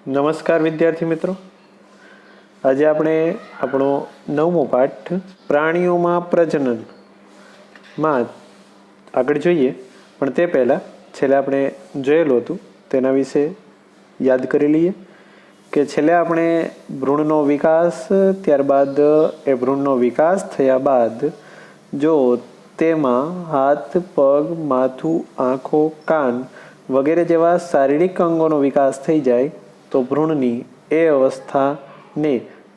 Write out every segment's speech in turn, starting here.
નમસ્કાર વિદ્યાર્થી મિત્રો, આજે આપણે આપણો 9મો પાઠ પ્રાણીઓમાં પ્રજનનમાં આગળ જોઈએ. પણ તે પહેલાં છેલ્લે આપણે જોયેલું હતું તેના વિશે યાદ કરી લઈએ કે છેલ્લે આપણે ભ્રૂણનો વિકાસ, ત્યારબાદ એ ભ્રૂણનો વિકાસ થયા બાદ જો તેમાં હાથ, પગ, માથું, આંખો, કાન વગેરે જેવા શારીરિક અંગોનો વિકાસ થઈ જાય તો ભ્રૂણની એ અવસ્થાને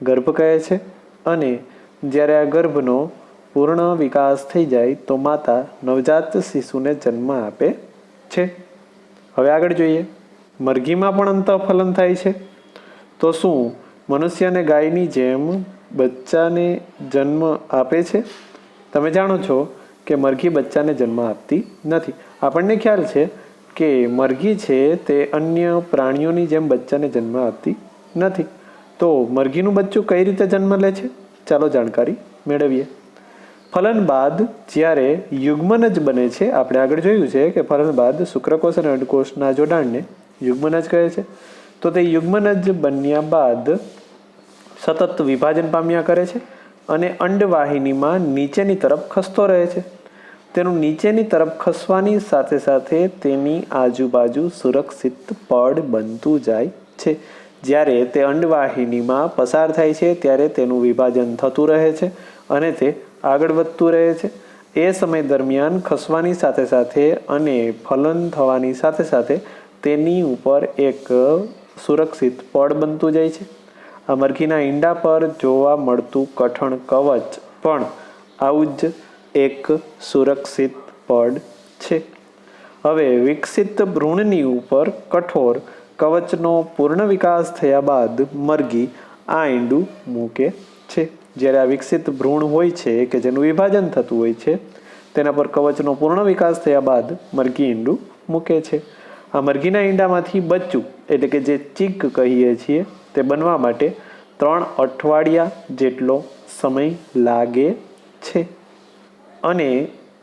ગર્ભ કહે છે. અને જ્યારે આ ગર્ભનો પૂર્ણ વિકાસ થઈ જાય તો માતા નવજાત શિશુને જન્મ આપે છે. હવે આગળ જોઈએ. મરઘીમાં પણ અંતઃફલન થાય છે. તો શું મનુષ્ય અને ગાયની જેમ બચ્ચાને જન્મ આપે છે? તમે જાણો છો કે મરઘી બચ્ચાને જન્મ આપતી નથી. આપણને ખ્યાલ છે કે મરઘી છે તે અન્ય પ્રાણીઓની જેમ બચ્ચાને જન્મ આપતી નથી. તો મરઘીનું બચ્ચું કઈ રીતે જન્મ લે છે? ચાલો જાણકારી મેળવીએ. ફલન બાદ જ્યારે યુગ્મનજ બને છે, આપણે આગળ જોયું છે કે ફલન બાદ શુક્રકોષ અને અંડકોષના જોડાણને યુગ્મનજ કહે છે. તો તે યુગ્મનજ બન્યા બાદ સતત વિભાજન પામ્યા કરે છે અને અંડવાહિનીમાં નીચેની તરફ ખસતો રહે છે. તેનું નીચેની તરફ ખસવાની સાથે સાથે તેની આજુબાજુ સુરક્ષિત પડ બનતું જાય છે. જ્યારે તે અંડવાહિનીમાં પસાર થાય છે ત્યારે તેનું વિભાજન થતું રહે છે અને તે આગળ વધતું રહે છે. એ સમય દરમિયાન ખસવાની સાથે સાથે અને ફલન થવાની સાથે સાથે તેની ઉપર એક સુરક્ષિત પડ બનતું જાય છે. આ મરઘીના ઈંડા પર જોવા મળતું કઠણ કવચ પણ આવું જ એક સુરક્ષિત પડ છે. હવે વિકસિત ભ્રૂણની ઉપર કઠોર કવચનો પૂર્ણ વિકાસ થયા બાદ મરઘી આ ઈંડું મૂકે છે. જ્યારે આ વિકસિત ભ્રૂણ હોય છે કે જેનું વિભાજન થતું હોય છે તેના પર કવચનો પૂર્ણ વિકાસ થયા બાદ મરઘી ઈંડું મૂકે છે. આ મરઘીના ઈંડામાંથી બચ્ચું એટલે કે જે ચીક કહીએ છીએ તે બનવા માટે 3 અઠવાડિયા જેટલો સમય લાગે છે. અને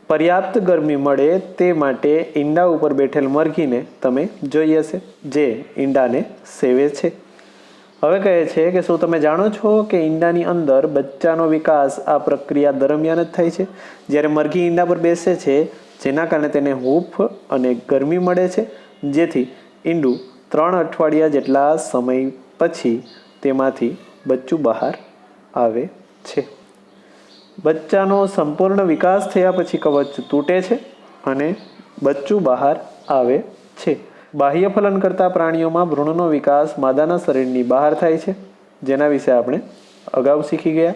પર્યાપ્ત ગરમી મળે તે માટે ઈંડા ઉપર બેઠેલ મરઘીને તમે જોઈ હશે જે ઈંડાને સેવે છે. હવે કહે છે કે શું તમે જાણો છો કે ઈંડાની અંદર બચ્ચાનો વિકાસ આ પ્રક્રિયા દરમિયાન જ થાય છે? જ્યારે મરઘી ઈંડા પર બેસે છે જેના કારણે તેને હૂંફ અને ગરમી મળે છે, જેથી ઈંડું 3 અઠવાડિયા જેટલા સમય પછી તેમાંથી બચ્ચું બહાર આવે છે. બચ્ચાનો સંપૂર્ણ વિકાસ થયા પછી કવચ તૂટે છે અને બચ્ચું બહાર આવે છે. બાહ્ય ફલન કરતા પ્રાણીઓમાં ભ્રૂણનો વિકાસ માદાના શરીરની બહાર થાય છે, જેના વિશે આપણે અગાઉ શીખી ગયા.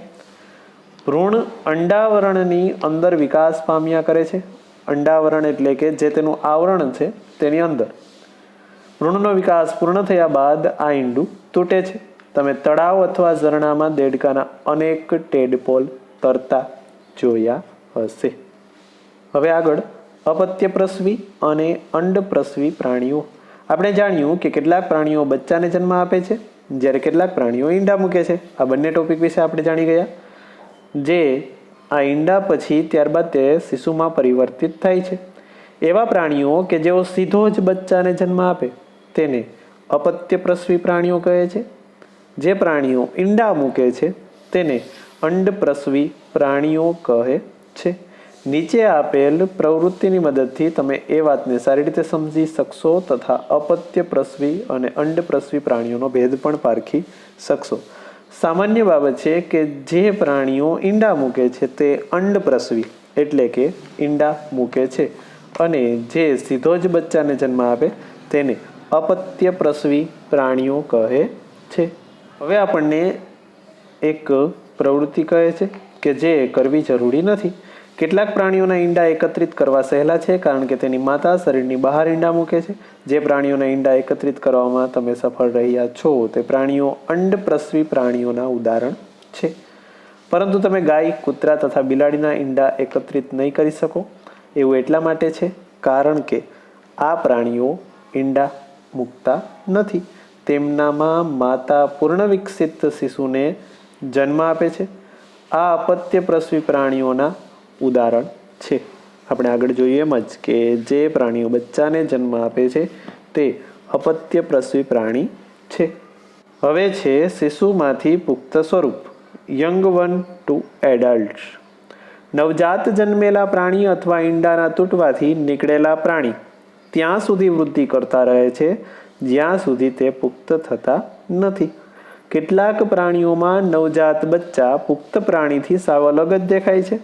ભ્રૂણ અંડાવરણની અંદર વિકાસ પામ્યા કરે છે. અંડાવરણ એટલે કે જે તેનું આવરણ છે તેની અંદર. ભ્રૂણનો વિકાસ પૂર્ણ થયા બાદ આ ઈંડું તૂટે છે. તમે તળાવ અથવા ઝરણામાં દેડકાના અનેક ટેડપોલ તરતા જોયા હશે. હવે આગળ અપત્યપ્રસવી અને અંડપ્રસવી પ્રાણીઓ. આપણે જાણ્યું કે કેટલાક પ્રાણીઓ બચ્ચાને જન્મ આપે છે જ્યારે કેટલાક પ્રાણીઓ ઈંડા મૂકે છે. આ બંને ટોપિક વિશે આપણે જાણી ગયા. જે આ ઈંડા પછી ત્યારબાદ તે શિશુમાં પરિવર્તિત થાય છે. એવા પ્રાણીઓ કે જેઓ સીધો જ બચ્ચાને જન્મ આપે તેને અપત્યપ્રસવી પ્રાણીઓ કહે છે. જે પ્રાણીઓ ઈંડા મૂકે છે તેને અંડપ્રસવી પ્રાણીઓ કહે છે. નીચે આપેલ પ્રવૃત્તિની મદદથી તમે એ વાતને સારી રીતે સમજી શકશો તથા અપત્યપ્રસવી અને અંડપ્રસવી પ્રાણીઓનો ભેદ પણ પારખી શકશો. સામાન્ય બાબત છે કે જે પ્રાણીઓ ઈંડા મૂકે છે તે અંડપ્રસવી એટલે કે ઈંડા મૂકે છે અને જે સીધો જ બચ્ચાને જન્મ આપે તેને અપત્યપ્રસવી પ્રાણીઓ કહે છે. હવે આપણને એક પ્રવૃત્તિ કહે છે કે જે કરવી જરૂરી નથી. કેટલાક પ્રાણીઓના ઈંડા એકત્રિત કરવા સહેલા છે કારણ કે તેની માતા શરીરની બહાર ઈંડા મૂકે છે. જે પ્રાણીઓના ઈંડા એકત્રિત કરવામાં તમે સફળ રહ્યા છો તે પ્રાણીઓ અંડપ્રસવી પ્રાણીઓના ઉદાહરણ છે. પરંતુ તમે ગાય, કૂતરા તથા બિલાડીના ઈંડા એકત્રિત નહીં કરી શકો. એવું એટલા માટે છે કારણ કે આ પ્રાણીઓ ઈંડા મૂકતા નથી. તેમનામાં માતા પૂર્ણ વિકસિત શિશુને જન્મ આપે છે. આ અપત્યપ્રસવી પ્રાણીઓના ઉદાહરણ છે. આપણે આગળ જોઈએ એમ જ કે જે પ્રાણીઓ બચ્ચાને જન્મ આપે છે તે અપત્યપ્રસવી પ્રાણી છે. હવે છે શિશુમાંથી પુખ્ત સ્વરૂપ, યંગ વન ટુ એડલ્ટ. નવજાત જન્મેલા પ્રાણી અથવા ઈંડાના તૂટવાથી નીકળેલા પ્રાણી ત્યાં સુધી વૃદ્ધિ કરતા રહે છે જ્યાં સુધી તે પુખ્ત થતા નથી. કેટલાક પ્રાણીઓમાં નવજાત બચ્ચા પુખ્ત પ્રાણીથી સાવ અલગ જ દેખાય છે.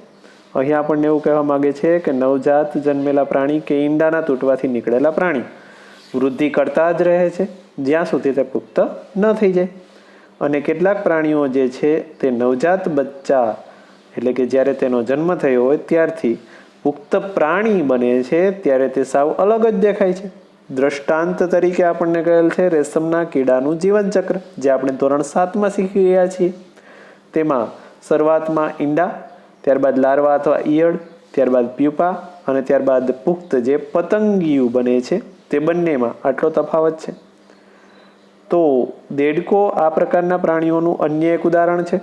અહીં આપણને એવું કહેવા માગે છે કે નવજાત જન્મેલા પ્રાણી કે ઈંડાના તૂટવાથી નીકળેલા પ્રાણી વૃદ્ધિ કરતા જ રહે છે જ્યાં સુધી તે પુખ્ત ન થઈ જાય. અને કેટલાક પ્રાણીઓ જે છે તે નવજાત બચ્ચા એટલે કે જ્યારે તેનો જન્મ થયો હોય ત્યારથી પુખ્ત પ્રાણી બને છે ત્યારે તે સાવ અલગ જ દેખાય છે. દ્રષ્ટાંત તરીકે આપણને કહેલ છે રેશમના કીડાનું જીવનચક્ર, જે આપણે ધોરણ 7માં શીખી ગયા છીએ. તેમાં શરૂઆતમાં ઈંડા, ત્યારબાદ લાર્વા અથવા ઈયળ, ત્યારબાદ પ્યુપા અને ત્યારબાદ પુખ્ત જે પતંગિયું બને છે. તે બંનેમાં આટલો તફાવત છે. તો દેડકો આ પ્રકારના પ્રાણીઓનું અન્ય એક ઉદાહરણ છે.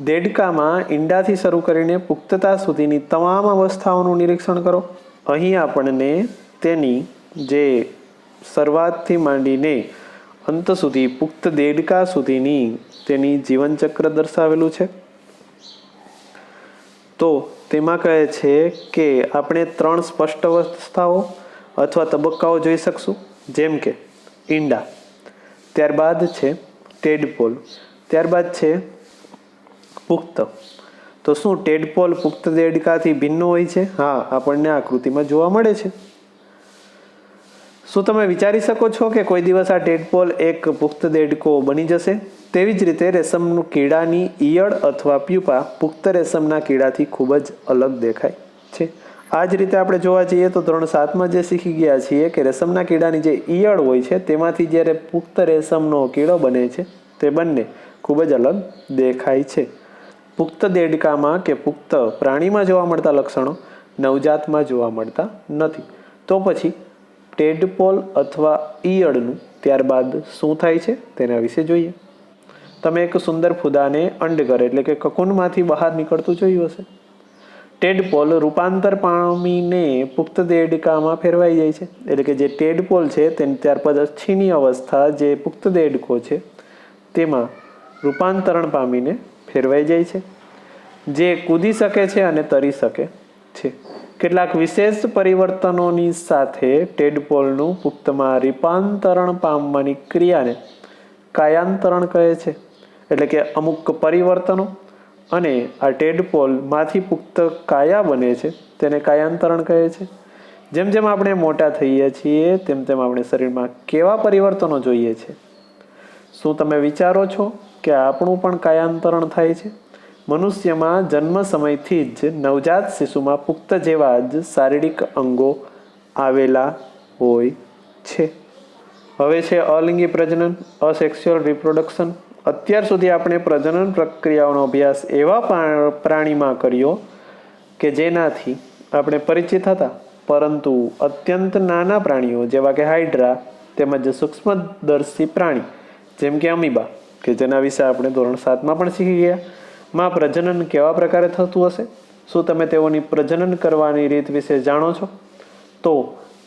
દેડકામાં ઈંડાથી શરૂ કરીને પુખ્તતા સુધીની તમામ અવસ્થાઓનું નિરીક્ષણ કરો. અહીં આપણને તેની જે શરૂઆતથી માંડીને અંત સુધી પુખ્ત દેડકા સુધીની તેની જીવનચક્ર દર્શાવેલું છે. તો તેમાં કહે છે કે આપણે 3 સ્પષ્ટ અવસ્થાઓ અથવા તબક્કાઓ જોઈ શકશું, જેમ કે ઈંડા, ત્યારબાદ છે ટેડપોલ, ત્યારબાદ છે પુખ્ત. તો શું ટેડપોલ પુખ્ત દેડકાથી ભિન્ન હોય છે? હા, આપણને આકૃતિમાં જોવા મળે છે. શું તમે વિચારી શકો છો કે કોઈ દિવસ આ ટેડપોલ એક પુખ્ત દેડકો બની જશે? તેવી જ રીતે રેશમનું કીડાની ઈયળ અથવા પ્યુપા પુખ્ત રેશમના કીડાથી ખૂબ જ અલગ દેખાય છે. આ જ રીતે આપણે જોવા જઈએ તો ધોરણ 7માં જે શીખી ગયા છીએ કે રેશમના કીડાની જે ઈયળ હોય છે તેમાંથી જ્યારે પુખ્ત રેશમનો કીડો બને છે તે બંને ખૂબ જ અલગ દેખાય છે. પુખ્ત દેડકામાં કે પુખ્ત પ્રાણીમાં જોવા મળતા લક્ષણો નવજાતમાં જોવા મળતા નથી. તો પછી ટેડપોલ અથવા ઈયળનું ત્યારબાદ શું થાય છે તેના વિશે જોઈએ. તમે એક સુંદર ફૂદાને અંડઘર એટલે કે કકુનમાંથી બહાર નીકળતું જોયું હશે. ટેડપોલ રૂપાંતર પામીને પુખ્ત દેડકામાં ફેરવાઈ જાય છે. એટલે કે જે ટેડપોલ છે તેની ત્યાર પછીની અવસ્થા જે પુખ્ત દેડકો છે તેમાં રૂપાંતરણ પામીને ફેરવાઈ જાય છે, જે કૂદી શકે છે અને તરી શકે છે. કેટલાક વિશેષ પરિવર્તનોની સાથે ટેડપોલનું પુખ્તમાં રૂપાંતરણ પામવાની ક્રિયાને કાયાંતરણ કહે છે. એટલે કે અમુક પરિવર્તનો અને આ ટેડપોલમાંથી પુખ્ત કાયા બને છે તેને કાયાંતરણ કહે છે. જેમ જેમ આપણે મોટા થઈએ છીએ તેમ તેમ આપણે શરીરમાં કેવા પરિવર્તનો જોઈએ છે? શું તમે વિચારો છો કે આપણું પણ કાયાંતરણ થાય છે? મનુષ્યમાં જન્મ સમયથી જ નવજાત શિશુમાં પુખ્ત જેવા જ શારીરિક અંગો આવેલા હોય છે. હવે છે અલિંગી પ્રજનન, અસેક્સ્યુઅલ રિપ્રોડક્શન. અત્યાર સુધી આપણે પ્રજનન પ્રક્રિયાઓનો અભ્યાસ એવા પ્રાણીમાં કર્યો કે જેનાથી આપણે પરિચિત હતા, પરંતુ અત્યંત નાના પ્રાણીઓ જેવા કે હાઇડ્રા તેમજ સૂક્ષ્મદર્શી પ્રાણી જેમ કે અમીબા કે જેના વિશે આપણે ધોરણ 7માં પણ શીખી ગયા માં પ્રજનન કેવા પ્રકારે થતું હશે? શું તમે તેઓની પ્રજનન કરવાની રીત વિશે જાણો છો? તો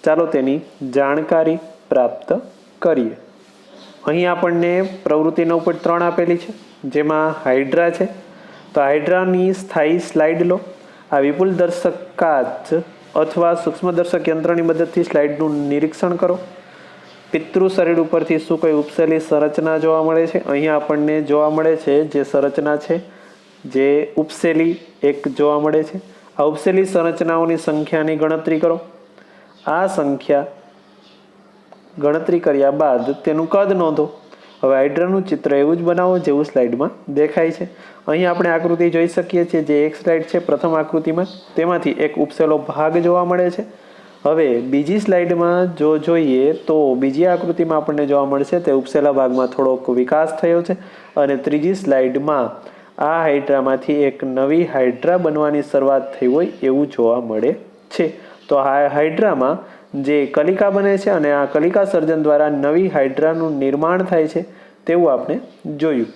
ચાલો તેની જાણકારી પ્રાપ્ત કરીએ. અહીં આપણને પ્રવૃત્તિ 9.3 આપેલી છે, જેમાં હાઇડ્રા છે. તો હાઇડ્રાની સ્થાયી સ્લાઇડ લો. આ વિપુલ દર્શકાચ અથવા સૂક્ષ્મદર્શક યંત્રની મદદથી સ્લાઇડનું નિરીક્ષણ કરો. પિતૃ શરીર ઉપરથી શું કોઈ ઉપસેલી સંરચના જોવા મળે છે? અહીં આપણને જોવા મળે છે જે સંરચના છે જે ઉપસેલી એક જોવા મળે છે. આ ઉપસેલી સંરચનાઓની સંખ્યાની ગણતરી કરો. આ સંખ્યા ગણતરી કર્યા બાદ તેનું કદ નોંધો. હવે હાઇડ્રાનું ચિત્ર એવું જ બનાવો જેવું સ્લાઇડમાં દેખાય છે. અહીં આપણે આકૃતિ જોઈ શકીએ છીએ જે એક સ્લાઇડ છે પ્રથમ આકૃતિમાં, તેમાંથી એક ઉપસેલો ભાગ જોવા મળે છે. હવે બીજી સ્લાઇડમાં જો જોઈએ તો બીજી આકૃતિમાં આપણને જોવા મળશે તે ઉપસેલા ભાગમાં થોડોક વિકાસ થયો છે અને ત્રીજી સ્લાઇડમાં આ હાઇડ્રામાંથી એક નવી હાઇડ્રા બનવાની શરૂઆત થઈ હોય એવું જોવા મળે છે. તો આ હાઇડ્રામાં જે કલિકા બને છે અને આ કલિકા સર્જન દ્વારા નવી હાઇડ્રાનું નિર્માણ થાય છે તેવું આપણે જોયું.